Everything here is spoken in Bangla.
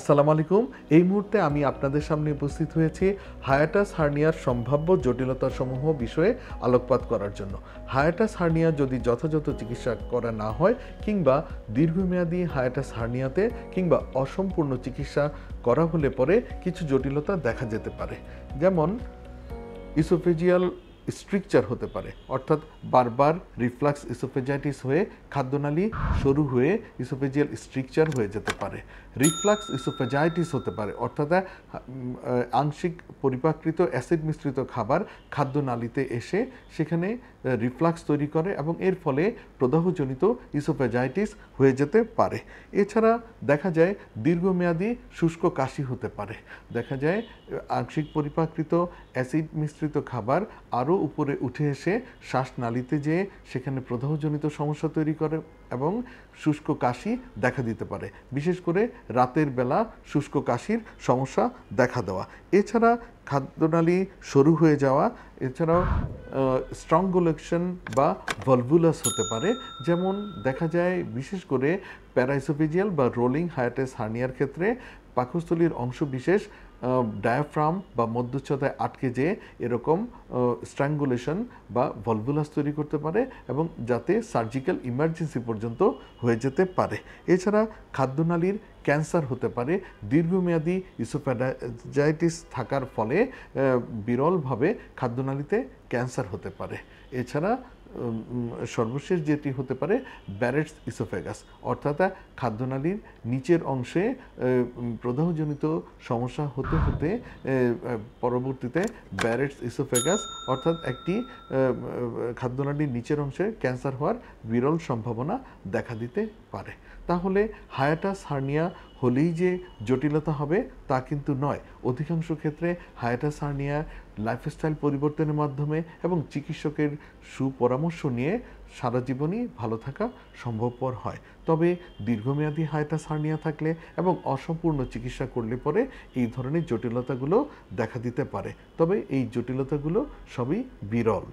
আসসালামু আলাইকুম। এই মুহূর্তে আমি আপনাদের সামনে উপস্থিত হয়েছি হায়াটাস হার্নিয়ার সম্ভাব্য জটিলতাসমূহ বিষয়ে আলোকপাত করার জন্য। হায়াটাস হার্নিয়া যদি যথাযথ চিকিৎসা করা না হয় কিংবা দীর্ঘমেয়াদী হায়াটাস হার্নিয়াতে কিংবা অসম্পূর্ণ চিকিৎসা করা হলে পরে কিছু জটিলতা দেখা যেতে পারে, যেমন ইসোফেজিয়াল স্ট্রিকচার হতে পারে, অর্থাৎ বারবার রিফ্লাক্স ইসোফেজাইটিস হয়ে খাদ্যনালী সরু হয়ে ইসোফেজিয়াল স্ট্রিকচার হয়ে যেতে পারে। রিফ্লাক্স ইসোফেজাইটিস হতে পারে, অর্থাৎ আংশিক পরিপাকৃত অ্যাসিড মিশ্রিত খাবার খাদ্যনালীতে এসে সেখানে রিফ্লাক্স তৈরি করে এবং এর ফলে প্রদাহজনিত ইসোফেজাইটিস হয়ে যেতে পারে। এছাড়া দেখা যায় দীর্ঘমেয়াদী শুষ্ক কাশি হতে পারে। দেখা যায় আংশিক পরিপাকৃত অ্যাসিড মিশ্রিত খাবার আরও উপরে উঠে এসে শ্বাসনালীতে যেয়ে সেখানে প্রদাহজনিত সমস্যা তৈরি করে এবং শুষ্ক কাশি দেখা দিতে পারে, বিশেষ করে রাতের বেলা শুষ্ক কাশির সমস্যা দেখা দেওয়া। এছাড়া খাদ্যনালী সরু হয়ে যাওয়া, এছাড়াও স্ট্রঙ্গুলেশন বা ভলভুলাস হতে পারে, যেমন দেখা যায় বিশেষ করে প্যারাইসোফেজিয়াল বা রোলিং হায়াটাস হার্নিয়ার ক্ষেত্রে পাকস্থলীর অংশ বিশেষ ডায়াফ্রাম বা মধ্যচ্ছদায় আটকে যেয়ে এরকম স্ট্র্যাঙ্গুলেশন বা ভলভুলাস তৈরি করতে পারে এবং যাতে সার্জিক্যাল ইমার্জেন্সি পর্যন্ত হয়ে যেতে পারে। এছাড়া খাদ্যনালীর ক্যান্সার হতে পারে। দীর্ঘমেয়াদী ইসোফেজাইটিস থাকার ফলে বিরলভাবে খাদ্যনালীতে ক্যান্সার হতে পারে। এছাড়া সর্বশেষ যেটি হতে পারে ব্যারেটস ইসোফেগাস, অর্থাৎ খাদ্যনালীর নিচের অংশে প্রদাহজনিত সমস্যা হতে হতে পরবর্তীতে ব্যারেটস ইসোফেগাস অর্থাৎ একটি খাদ্যনালীর নিচের অংশে ক্যান্সার হওয়ার বিরল সম্ভাবনা দেখা দিতে পারে। তাহলে হায়াটাস হার্নিয়া হলেই যে জটিলতা হবে তা কিন্তু নয়। অধিকাংশ ক্ষেত্রে হায়াটাস হার্নিয়া লাইফস্টাইল পরিবর্তনের মাধ্যমে এবং চিকিৎসকের সুপরামর্শ নিয়ে সারা জীবনই ভালো থাকা সম্ভবপর হয়। তবে দীর্ঘমেয়াদী হায়াটাস হার্নিয়া থাকলে এবং অসম্পূর্ণ চিকিৎসা করলে পরে এই ধরনের জটিলতাগুলো দেখা দিতে পারে, তবে এই জটিলতাগুলো সবই বিরল।